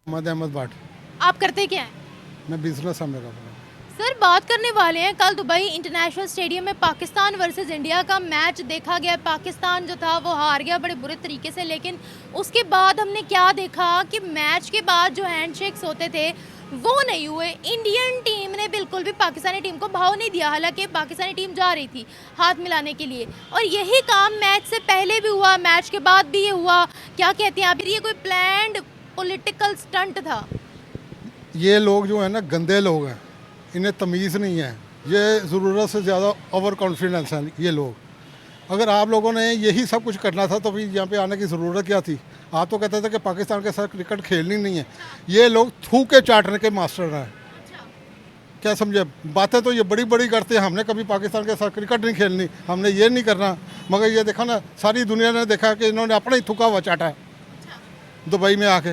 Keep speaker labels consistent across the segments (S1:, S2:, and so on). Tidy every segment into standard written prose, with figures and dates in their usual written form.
S1: मोहम्मद अहमद भाट।
S2: आप करते क्या हैं?
S1: मैं बिजनेस है मेरा।
S2: सर बात करने वाले हैं, कल दुबई इंटरनेशनल स्टेडियम में पाकिस्तान वर्सेस इंडिया का मैच देखा गया। पाकिस्तान जो था वो हार गया बड़े बुरे तरीके से, लेकिन उसके बाद हमने क्या देखा कि मैच के बाद जो हैंडशेक्स होते थे वो नहीं हुए। इंडियन टीम ने बिल्कुल भी पाकिस्तानी टीम को भाव नहीं दिया, हालांकि पाकिस्तानी टीम जा रही थी हाथ मिलाने के लिए, और यही काम मैच से पहले भी हुआ, मैच के बाद भी ये हुआ। क्या कहते हैं आप, ये कोई प्लान्ड पॉलिटिकल स्टंट था?
S1: ये लोग जो है ना गंदे लोग हैं, इन्हें तमीज़ नहीं है। ये ज़रूरत से ज़्यादा ओवर कॉन्फिडेंस हैं ये लोग। अगर आप लोगों ने यही सब कुछ करना था तो फिर यहाँ पे आने की ज़रूरत क्या थी? आप तो कहते थे कि पाकिस्तान के साथ क्रिकेट खेलनी नहीं है। ये लोग थूके चाटने के मास्टर हैं। क्या समझे? बातें तो ये बड़ी बड़ी करते हैं, हमने कभी पाकिस्तान के साथ क्रिकेट नहीं खेलनी, हमने ये नहीं करना। मगर ये देखा ना, सारी दुनिया ने देखा कि इन्होंने अपना ही थूका हुआ चाटा है दुबई में आके।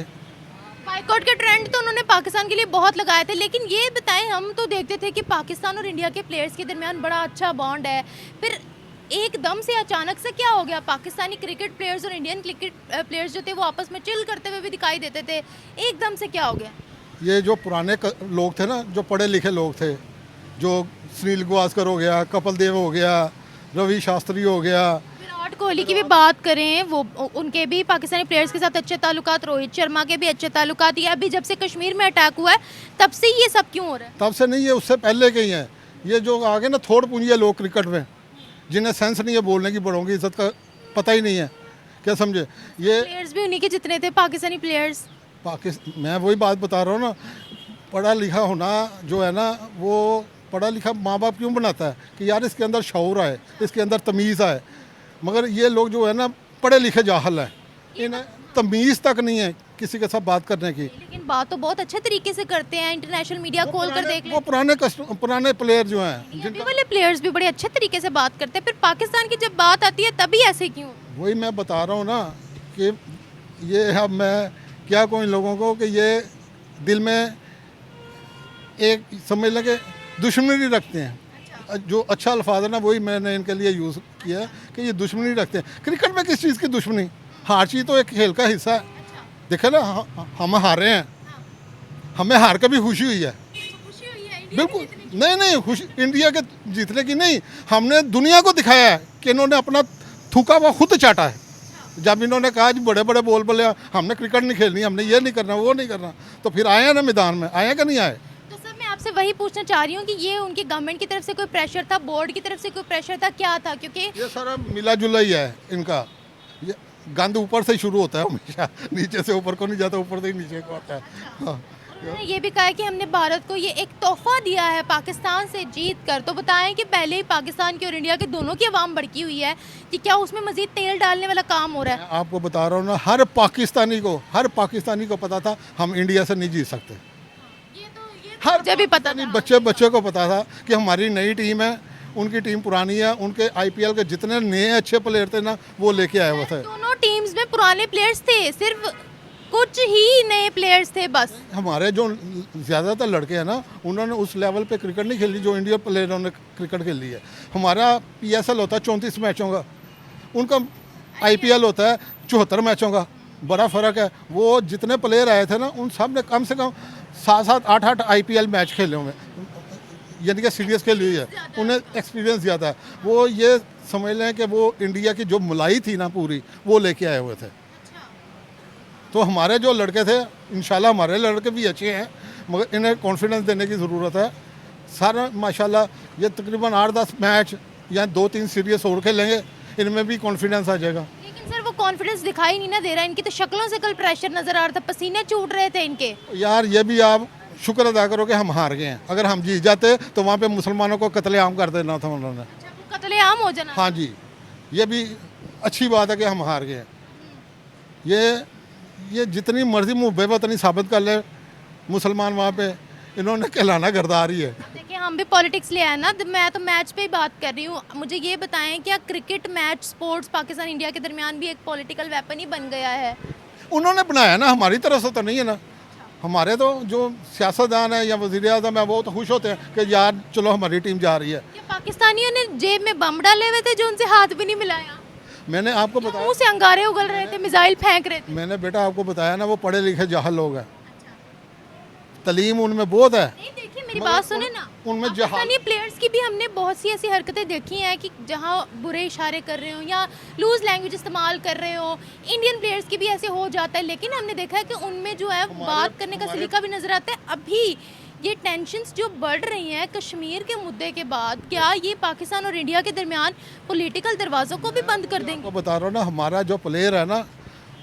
S2: बाइकआउट के ट्रेंड तो उन्होंने पाकिस्तान के लिए बहुत लगाए थे, लेकिन ये बताएं, हम तो देखते थे कि पाकिस्तान और इंडिया के प्लेयर्स के दरमियान बड़ा अच्छा बॉन्ड है, फिर एकदम से अचानक से क्या हो गया? पाकिस्तानी क्रिकेट प्लेयर्स और इंडियन क्रिकेट प्लेयर्स जो थे वो आपस में चिल करते हुए भी दिखाई देते थे, एकदम से क्या हो गया?
S1: ये जो पुराने लोग थे ना, जो पढ़े लिखे लोग थे, जो सुनील गावस्कर हो गया, कपिल देव हो गया, रवि शास्त्री हो गया,
S2: विराट कोहली की भी बात करें, वो उनके भी पाकिस्तानी प्लेयर्स के साथ अच्छे ताल्लुकात, रोहित शर्मा के भी अच्छे ताल्लुकात। ये अभी जब से कश्मीर में अटैक हुआ है तब से ये सब क्यों हो रहा है?
S1: तब से नहीं, ये उससे पहले के ही हैं। ये जो आगे ना थोड़ पूंजी है लोग क्रिकेट में, जिन्हें सेंस नहीं है बोलने की, बड़ों की इज्जत का पता ही नहीं है। क्या समझे? ये
S2: प्लेयर्स भी उन्हीं के जितने थे पाकिस्तानी प्लेयर्स।
S1: मैं वही बात बता रहा हूँ ना, पढ़ा लिखा होना जो है ना, वो पढ़ा लिखा माँ बाप क्यों बनाता है कि यार इसके अंदर शऊर आए, इसके अंदर तमीज़ आए। मगर ये लोग जो है ना पढ़े लिखे जाहल हैं, इन्हें तमीज़ तक नहीं है किसी के साथ बात करने की।
S2: लेकिन बात तो बहुत अच्छे तरीके से करते हैं, इंटरनेशनल मीडिया खोल कर देख
S1: वो पुराने प्लेयर जो हैं,
S2: अभी वाले प्लेयर्स भी बड़े अच्छे तरीके से बात करते हैं, फिर पाकिस्तान की जब बात आती है तभी ऐसे क्यों?
S1: वही मैं बता रहा हूँ ना कि ये अब मैं क्या कहूँ इन लोगों को कि ये दिल में एक समझ लगे दुश्मनी रखते हैं। जो अच्छा अल्फाज है ना वही मैंने इनके लिए यूज़ किया है कि ये दुश्मनी रखते हैं। क्रिकेट में किस चीज़ की दुश्मनी? हार चीज तो एक खेल का हिस्सा है। देखे ना, हम हारे हैं, हमें हार के भी खुशी हुई है। बिल्कुल नहीं, खुशी इंडिया के जीतने की नहीं, हमने दुनिया को दिखाया है कि इन्होंने अपना थूका हुआ खुद चाटा है। जब इन्होंने कहा जी बड़े बड़े बोल बोले हमने क्रिकेट नहीं खेलनी, हमने ये नहीं करना, वो नहीं करना, तो फिर आए ना मैदान में, आए कि नहीं आए?
S2: तो सर मैं आपसे वही पूछना चाह रही हूँ कि ये उनकी गवर्नमेंट की तरफ से कोई प्रेशर था, बोर्ड की तरफ से कोई प्रेशर था, क्या था? क्योंकि
S1: ये सारा मिला जुला ही है इनका। ये गंद ऊपर से ही शुरू होता है हमेशा, नीचे से ऊपर को नहीं जाता, ऊपर से ही नीचे को आता है। हाँ।
S2: उन्होंने ये भी कहा है कि हमने भारत को ये एक तोहफा दिया है पाकिस्तान से जीत कर। तो बताएं कि पहले ही पाकिस्तान की और इंडिया के दोनों की आवाम भड़की हुई है कि क्या उसमें मजीद तेल डालने वाला काम हो रहा है?
S1: मैं आपको बता रहा हूँ ना, हर पाकिस्तानी को पता था हम इंडिया से नहीं जीत सकते। हर
S2: मुझे भी पता था।
S1: बच्चे को पता था कि हमारी नई टीम है, उनकी टीम पुरानी है, उनके आईपीएल के जितने नए अच्छे प्लेयर थे ना वो लेके आए हुए थे।
S2: दोनों टीम्स में पुराने प्लेयर्स थे, सिर्फ कुछ ही नए प्लेयर्स थे बस।
S1: हमारे जो ज़्यादातर लड़के हैं ना, उन्होंने उस लेवल पे क्रिकेट नहीं खेली जो इंडियन प्लेयरों ने क्रिकेट खेली है। हमारा पीएसएल होता है 34 मैचों का, उनका आईपीएल होता है 74 मैचों का, बड़ा फ़र्क है। वो जितने प्लेयर आए थे ना उन सब ने कम से कम 7-7, 8-8 आईपीएल मैच खेले हुए, यानी कि सीरीज खेली हुई है, उन्हें एक्सपीरियंस ज़्यादा है। वो ये समझ लें कि वो इंडिया की जो मलाई थी ना पूरी, वो लेके आए हुए थे। तो हमारे जो लड़के थे, इंशाल्लाह हमारे लड़के भी अच्छे हैं, मगर इन्हें कॉन्फिडेंस देने की ज़रूरत है। सारा माशाल्लाह ये तकरीबन 8-10 मैच या 2-3 सीरीज और खेलेंगे, इनमें भी कॉन्फिडेंस आ जाएगा।
S2: लेकिन सर वो कॉन्फिडेंस दिखाई नहीं ना दे रहा, इनकी तो शक्लों से कल प्रेशर नजर आ रहा था, पसीने छूट रहे थे इनके।
S1: यार ये भी आप शुक्र अदा करो कि हम हार गए हैं। अगर हम जीत जाते तो वहाँ पे मुसलमानों को कत्लेआम कर देना था उन्होंने।
S2: कत्लेआम हो जाना।
S1: हाँ जी, ये भी अच्छी बात है कि हम हार गए हैं। ये जितनी मर्जी मुँह बेवतनी साबित कर ले मुसलमान, वहाँ पे इन्होंने कहलाना गर्दार ही है।
S2: देखिए हम भी पॉलिटिक्स ले आए ना, मैं तो मैच पे ही बात कर रही हूँ। मुझे ये बताएं, क्या cricket match sports Pakistan India के दरमियान भी एक पॉलिटिकल वेपन ही बन गया है?
S1: उन्होंने बनाया ना, हमारी तरफ से तो नहीं है ना। हमारे तो जो सियासतदान है या वज़ीर आज़म है वो तो खुश होते हैं कि यार चलो हमारी टीम जा रही है।
S2: क्या पाकिस्तानियों ने जेब में बम डाले हुए थे जो उनसे हाथ भी नहीं मिलाया?
S1: मैंने आपको बताया,
S2: मुंह से अंगारे उगल रहे थे, मिसाइल फेंक रहे थे।
S1: मैंने बेटा आपको बताया ना, वो पढ़े लिखे जाहल लोग हैं। तलीम उनमें बहुत है।
S2: नहीं देखिए मेरी बात सुने ना,
S1: उनमें
S2: पाकिस्तानी प्लेयर्स की भी हमने बहुत सी ऐसी हरकतें देखी हैं कि जहां बुरे इशारे कर रहे हो या लूज लैंग्वेज इस्तेमाल कर रहे हो, इंडियन प्लेयर्स की भी ऐसे हो जाता है, लेकिन हमने देखा है कि उनमें जो है बात करने का सलीका भी नजर आता है। अभी ये टेंशन्स जो बढ़ रही हैं कश्मीर के मुद्दे के बाद, क्या ये पाकिस्तान और इंडिया के दरमियान पॉलिटिकल दरवाज़ों को भी बंद कर देंगे?
S1: आपको बता रहा हूँ ना, हमारा जो प्लेयर है ना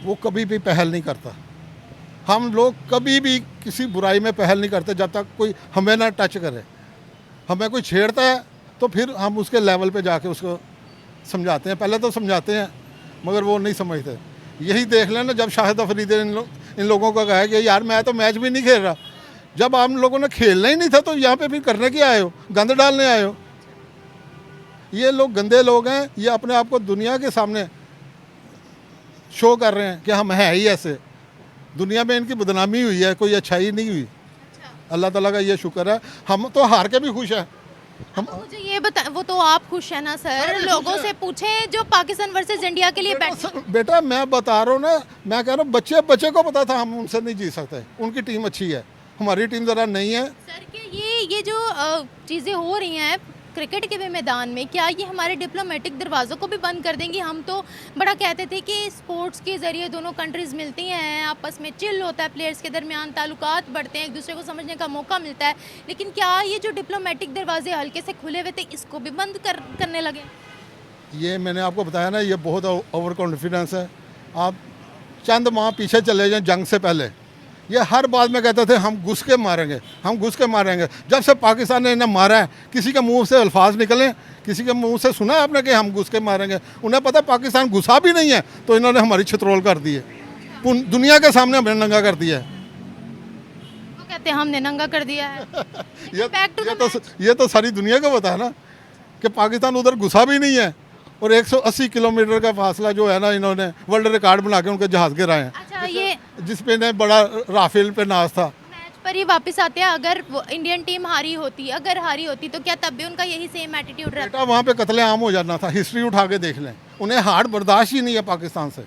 S1: वो कभी भी पहल नहीं करता। हम लोग कभी भी किसी बुराई में पहल नहीं करते जब तक कोई हमें ना टच करे। हमें कोई छेड़ता है तो फिर हम उसके लेवल पे जाके उसको समझाते हैं, पहले तो समझाते हैं मगर वो नहीं समझते। यही देख लेना, जब शाहिद अफरीदी ने इन लोगों को कहा कि यार मैं तो मैच भी नहीं खेल रहा, जब आप लोगों ने खेलना ही नहीं था तो यहाँ पे फिर करने क्या आए हो, गंद डालने आए हो। ये लोग गंदे लोग हैं, ये अपने आप को दुनिया के सामने शो कर रहे हैं कि हम हैं ही ऐसे। दुनिया में इनकी बदनामी हुई है, कोई अच्छाई नहीं हुई। अल्लाह ताला का ये शुक्र है, हम तो हार के भी खुश हैं। हम
S2: मुझे ये बता, वो तो आप खुश है ना सर, लोगों से पूछें जो पाकिस्तान वर्सेस इंडिया के लिए बैठे।
S1: बेटा मैं बता रहा हूँ ना, मैं कह रहा हूँ बच्चे को पता था हम उनसे नहीं जीत सकते। उनकी टीम अच्छी है, हमारी टीम ज़रा नहीं है।
S2: सर के ये जो चीज़ें हो रही हैं क्रिकेट के भी मैदान में, क्या ये हमारे डिप्लोमेटिक दरवाज़ों को भी बंद कर देंगी? हम तो बड़ा कहते थे कि स्पोर्ट्स के ज़रिए दोनों कंट्रीज़ मिलती हैं, आपस में चिल होता है, प्लेयर्स के दरमियान ताल्लुकात बढ़ते हैं, एक दूसरे को समझने का मौका मिलता है, लेकिन क्या ये जो डिप्लोमेटिक दरवाजे हल्के से खुले हुए थे इसको भी बंद करने लगे?
S1: ये मैंने आपको बताया ना, ये बहुत ओवर कॉन्फिडेंस है। आप चंद माह पीछे चले जाएं जंग से पहले, ये हर बात में कहते थे हम घुस के मारेंगे, हम घुस के मारेंगे। जब से पाकिस्तान ने इन्हें मारा है, किसी के मुंह से अल्फाज निकले, किसी के मुंह से सुना आपने कि हम घुस के मारेंगे? उन्हें पता पाकिस्तान घुसा भी नहीं है तो इन्होंने हमारी छितरोल कर दी है, दुनिया के सामने हमें नंगा कर दिया है।
S2: वो कहते हैं हमने नंगा कर दिया है।
S1: ये तो सारी दुनिया को पता है ना कि पाकिस्तान उधर घुसा भी नहीं है, और 180 किलोमीटर का फासला जो है ना, इन्होंने वर्ल्ड रिकॉर्ड बना के उनके जहाज गिराए हैं।
S2: अच्छा, ये
S1: जिस पे ने बड़ा राफेल पे नाज था।
S2: मैच पर ही वापस आते हैं, अगर वो इंडियन टीम हारी होती, अगर हारी होती तो क्या तब भी उनका यही सेम एटीट्यूड रहता?
S1: बेटा वहाँ पे कत्लेआम हो जाना था, हिस्ट्री उठा के देख लें। उन्हें हार बर्दाश्त ही नहीं है पाकिस्तान से।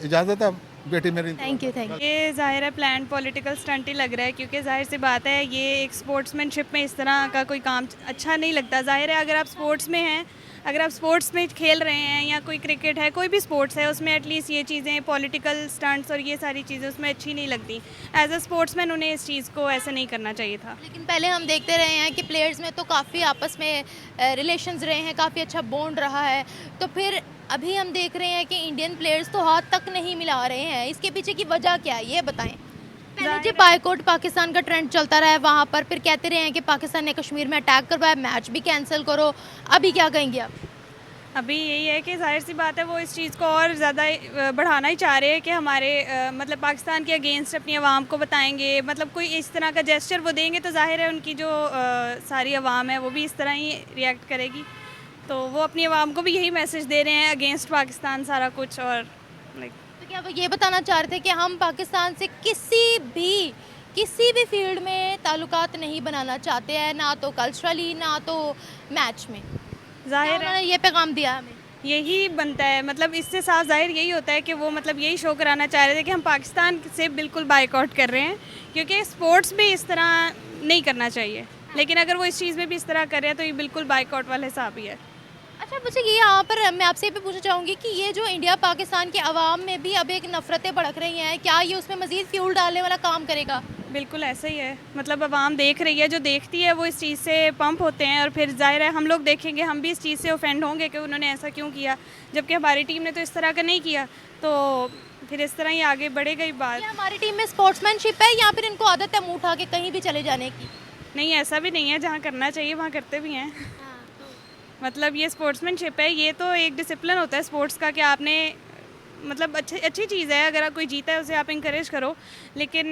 S1: इजाज़त है बेटी मेरी।
S2: Thank you.
S3: ये ज़ाहिर है प्लान पॉलिटिकल स्टंट ही लग रहा है, क्योंकि जाहिर सी बात है ये एक स्पोर्ट्समैनशिप में इस तरह का कोई काम अच्छा नहीं लगता। जाहिर है अगर आप स्पोर्ट्स में हैं, अगर आप स्पोर्ट्स में खेल रहे हैं या कोई क्रिकेट है, कोई भी स्पोर्ट्स है, उसमें एटलीस्ट ये चीज़ें पॉलिटिकल स्टंट्स और ये सारी चीज़ें उसमें अच्छी नहीं लगती। एज अ स्पोर्ट्समैन उन्हें इस चीज़ को ऐसा नहीं करना चाहिए था।
S2: लेकिन पहले हम देखते रहे हैं कि प्लेयर्स में तो काफ़ी आपस में रिलेशंस रहे हैं, काफ़ी अच्छा बॉन्ड रहा है, तो फिर अभी हम देख रहे हैं कि इंडियन प्लेयर्स तो हाथ तक नहीं मिला रहे हैं। इसके पीछे की वजह क्या है, ये बताएं। पहले जो बायकॉट पाकिस्तान का ट्रेंड चलता रहा है, वहाँ पर फिर कहते रहे हैं कि पाकिस्तान ने कश्मीर में अटैक करवाया, मैच भी कैंसिल करो, अभी क्या कहेंगे आप?
S3: अभी यही है कि जाहिर सी बात है वो इस चीज़ को और ज़्यादा बढ़ाना ही चाह रहे हैं कि हमारे मतलब पाकिस्तान के अगेंस्ट अपनी आवाम को बताएंगे, मतलब कोई इस तरह का जेस्चर वो देंगे तो जाहिर है उनकी जो सारी आवाम है वो भी इस तरह ही रिएक्ट करेगी। तो वो अपनी आवाम को भी यही मैसेज दे रहे हैं अगेंस्ट पाकिस्तान सारा कुछ। और लाइक
S2: तो क्या वो ये बताना चाह रहे थे कि हम पाकिस्तान से किसी भी फील्ड में ताल्लुकात नहीं बनाना चाहते हैं, ना तो कल्चरली ना तो मैच में?
S3: जाहिर है
S2: ये पैगाम दिया हमें,
S3: यही बनता है, मतलब इससे साफ जाहिर यही होता है कि वो मतलब यही शो कराना चाह रहे थे कि हम पाकिस्तान से बिल्कुल बायकॉट कर रहे हैं, क्योंकि स्पोर्ट्स में इस तरह नहीं करना चाहिए। लेकिन अगर वो इस चीज़ में भी इस तरह कर रहे हैं तो ये बिल्कुल बायकॉट वाले हिसाब ही है।
S2: अच्छा मुझे ये यहाँ पर मैं आपसे भी पूछना चाहूँगी कि ये जो इंडिया पाकिस्तान के अवाम में भी अब एक नफरतें भड़क रही हैं, क्या ये उसमें मज़ीद फ्यूल डालने वाला काम करेगा?
S3: बिल्कुल ऐसा ही है, मतलब आवाम देख रही है, जो देखती है वो इस चीज़ से पंप होते हैं, और फिर जाहिर है हम लोग देखेंगे, हम भी इस चीज़ से ऑफेंड होंगे कि उन्होंने ऐसा क्यों किया, जबकि हमारी टीम ने तो इस तरह का नहीं किया। तो फिर इस तरह ही आगे बढ़ेगा ही बात।
S2: क्या हमारी टीम में स्पोर्ट्समैनशिप है या फिर इनको आदत है मुँह उठा के कहीं भी चले जाने की?
S3: नहीं, ऐसा भी नहीं है, जहाँ करना चाहिए वहाँ करते भी हैं। मतलब ये स्पोर्ट्समैनशिप है, ये तो एक डिसिप्लिन होता है स्पोर्ट्स का कि आपने मतलब अच्छी चीज़ है, अगर कोई जीता है उसे आप इंकरेज करो, लेकिन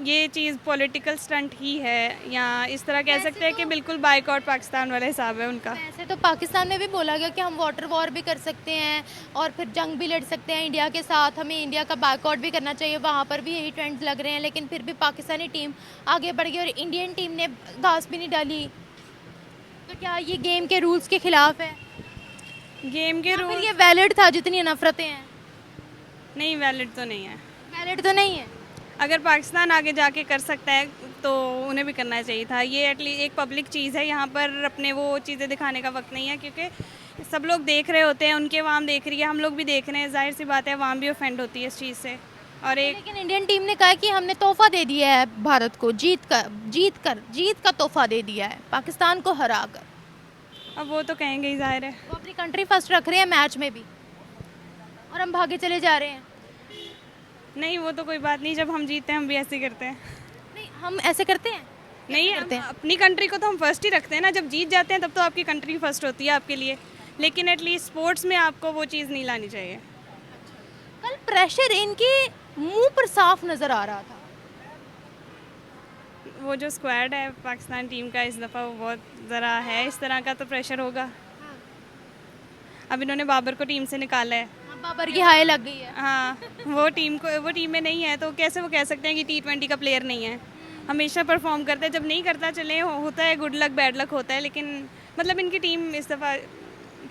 S3: ये चीज़ पॉलिटिकल स्टंट ही है, या इस तरह कह सकते हैं कि बिल्कुल बायकॉट पाकिस्तान वाला हिसाब है उनका।
S2: वैसे तो पाकिस्तान में भी बोला गया कि हम वाटर वॉर भी कर सकते हैं और फिर जंग भी लड़ सकते हैं इंडिया के साथ, हमें इंडिया का बायकॉट भी करना चाहिए, वहाँ पर भी यही ट्रेंड्स लग रहे हैं, लेकिन फिर भी पाकिस्तानी टीम आगे बढ़ गई और इंडियन टीम ने घास भी नहीं डाली। तो क्या ये गेम के रूल्स के खिलाफ है?
S3: गेम के रूल
S2: ये वैलिड था जितनी नफरतें हैं?
S3: नहीं, वैलिड तो नहीं है।
S2: वैलिड तो नहीं है।
S3: अगर पाकिस्तान आगे जाके कर सकता है तो उन्हें भी करना चाहिए था। ये एटलीस्ट एक पब्लिक चीज़ है, यहाँ पर अपने वो चीज़ें दिखाने का वक्त नहीं है, क्योंकि सब लोग देख रहे होते हैं, उनकी अवाम देख रही है, हम लोग भी देख रहे हैं, जाहिर सी बात है अवाम भी ऑफेंड होती है इस चीज़ से। और एक
S2: लेकिन इंडियन टीम ने कहा कि हमने तोहफा दे दिया है भारत को, जीत का तोहफा दे दिया है पाकिस्तान को हरा कर।
S3: अब वो तो कहेंगे ही, जाहिर है।
S2: वो अपनी कंट्री फर्स्ट रख रहे हैं मैच में भी, और हम भागे चले जा रहे हैं।
S3: नहीं, वो तो कोई बात नहीं, जब हम जीतते हैं हम भी ऐसे ही करते हैं।
S2: नहीं, हम ऐसे करते हैं?
S3: नहीं,
S2: करते हैं?
S3: अपनी कंट्री को तो हम फर्स्ट ही रखते हैं ना, जब जीत जाते हैं तब तो आपकी कंट्री फर्स्ट होती है आपके लिए, लेकिन एटलीस्ट स्पोर्ट्स में आपको वो चीज़ नहीं लानी चाहिए।
S2: कल प्रेशर इनके मुंह पर साफ नजर आ रहा था।
S3: वो जो स्क्वाड है पाकिस्तान टीम का इस दफ़ा वो बहुत ज़रा है, इस तरह का तो प्रेशर होगा। अब इन्होंने बाबर को टीम से निकाला है।
S2: हाँ, बाबर की हाय लग गई है।
S3: हाँ, वो टीम में नहीं है तो कैसे वो कह सकते हैं कि T20 का प्लेयर नहीं है। हमेशा परफॉर्म करता है, जब नहीं करता चले होता है, गुड लक बैड लक होता है, लेकिन मतलब इनकी टीम इस दफ़ा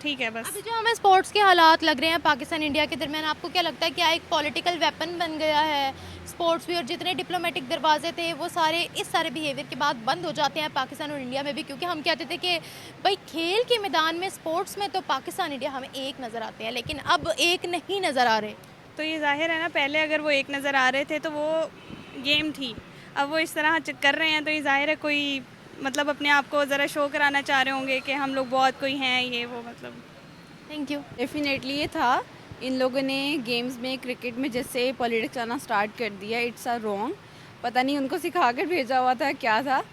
S3: ठीक है बस।
S2: अभी जो हमें स्पोर्ट्स के हालात लग रहे हैं पाकिस्तान इंडिया के दरमियान, आपको क्या लगता है क्या एक पॉलिटिकल वेपन बन गया है स्पोर्ट्स भी, और जितने डिप्लोमेटिक दरवाजे थे वो सारे इस सारे बिहेवियर के बाद बंद हो जाते हैं पाकिस्तान और इंडिया में भी? क्योंकि हम कहते थे कि भाई खेल के मैदान में स्पोर्ट्स में तो पाकिस्तान इंडिया हमें एक नज़र आते हैं, लेकिन अब एक नहीं नज़र आ रहे।
S3: तो ये जाहिर है ना, पहले अगर वो एक नज़र आ रहे थे तो वो गेम थी, अब वो इस तरह कर रहे हैं तो ये जाहिर है कोई मतलब अपने आप को ज़रा शो कराना चाह रहे होंगे कि हम लोग बहुत कोई हैं, ये वो मतलब।
S2: Thank you.
S4: डेफिनेटली ये था, इन लोगों ने गेम्स में क्रिकेट में जैसे पॉलिटिक्स आना स्टार्ट कर दिया, इट्स अ रॉन्ग। पता नहीं उनको सिखा कर भेजा हुआ था क्या था,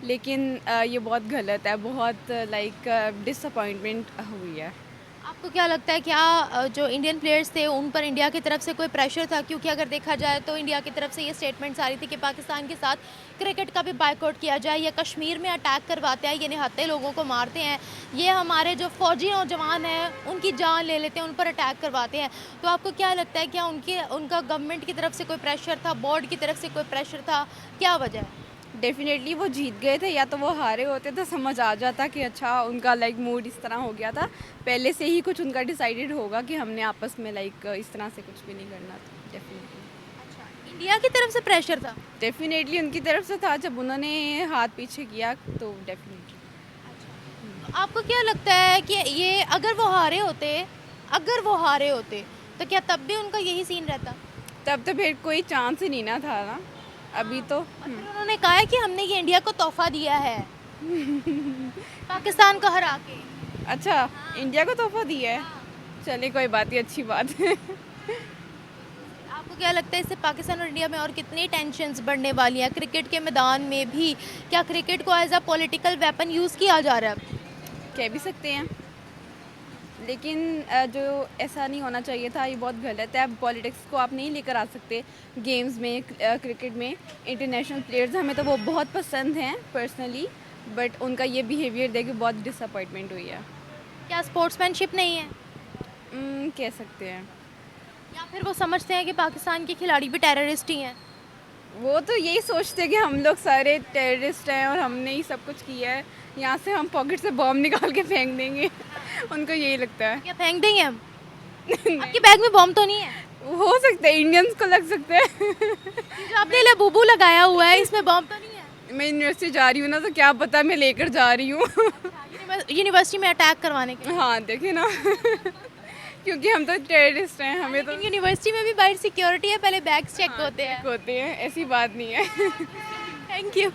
S4: लेकिन ये बहुत गलत है, बहुत लाइक डिसअपॉइंटमेंट हुई है।
S2: आपको क्या लगता है क्या जो इंडियन प्लेयर्स थे उन पर इंडिया की तरफ से कोई प्रेशर था? क्योंकि अगर देखा जाए तो इंडिया की तरफ से ये स्टेटमेंट्स आ रही थी कि पाकिस्तान के साथ क्रिकेट का भी बायकॉट किया जाए, या कश्मीर में अटैक करवाते हैं, ये निहत्थे लोगों को मारते हैं, ये हमारे जो फौजी नौजवान हैं उनकी जान ले लेते हैं, उन पर अटैक करवाते हैं। तो आपको क्या लगता है क्या उनका गवर्नमेंट की तरफ से कोई प्रेशर था, बोर्ड की तरफ से कोई प्रेशर था, क्या वजह है?
S4: डेफिनेटली वो जीत गए थे, या तो वो हारे होते तो समझ आ जाता कि अच्छा उनका लाइक मूड इस तरह हो गया था, पहले से ही कुछ उनका डिसाइडेड होगा कि हमने आपस में लाइक इस तरह से कुछ भी नहीं करना था। डेफिनेटली
S2: इंडिया की तरफ से प्रेशर था?
S4: डेफिनेटली उनकी तरफ से था, जब उन्होंने हाथ पीछे किया तो डेफिनेटली।
S2: आपको क्या लगता है कि ये अगर वो हारे होते तो क्या तब भी उनका यही सीन रहता?
S4: तब तो फिर कोई चांस ही नहीं ना था ना, अभी तो
S2: फिर उन्होंने कहा है कि हमने ये इंडिया को तोहफा दिया है पाकिस्तान को हरा के।
S4: अच्छा, इंडिया को तोहफा दिया है, चले कोई बात ही, अच्छी बात है।
S2: आपको क्या लगता है इससे पाकिस्तान और इंडिया में और कितनी टेंशन्स बढ़ने वाली हैं क्रिकेट के मैदान में भी? क्या क्रिकेट को as a political weapon use किया जा रहा है?
S4: कह भी सकते हैं, लेकिन जो ऐसा नहीं होना चाहिए था, ये बहुत गलत है। अब पॉलिटिक्स को आप नहीं लेकर आ सकते गेम्स में, क्रिकेट में। इंटरनेशनल प्लेयर्स हमें तो वो बहुत पसंद हैं पर्सनली, बट उनका ये बिहेवियर देख के बहुत डिसअपॉइंटमेंट हुई है।
S2: क्या स्पोर्ट्समैनशिप नहीं है,
S4: कह सकते हैं।
S2: या फिर वो समझते हैं कि पाकिस्तान के खिलाड़ी भी टेररिस्ट ही हैं?
S4: वो तो यही सोचते हैं कि हम लोग सारे टेररिस्ट हैं और हमने ही सब कुछ किया है, यहाँ से हम पॉकेट से बॉम्ब निकाल के फेंक देंगे। उनको यही लगता है।
S2: क्या फेंक देंगे हम? आपके बैग में बॉम्ब तो नहीं है?
S4: हो सकता है, इंडियंस को लग सकते हैं।
S2: जो आपने ले बूबू लगाया हुआ है इसमें बॉम्ब तो नहीं है?
S4: मैं यूनिवर्सिटी जा रही हूँ ना, तो क्या पता मैं लेकर जा रही हूँ।
S2: यूनिवर्सिटी में अटैक करवाने के लिए?
S4: हाँ, देखे ना। क्योंकि हम तो टेररिस्ट हैं, हमें तो
S2: यूनिवर्सिटी में भी बाहर सिक्योरिटी है, पहले बैग्स चेक होते हैं।
S4: होते हैं, ऐसी बात नहीं है।
S2: Thank you.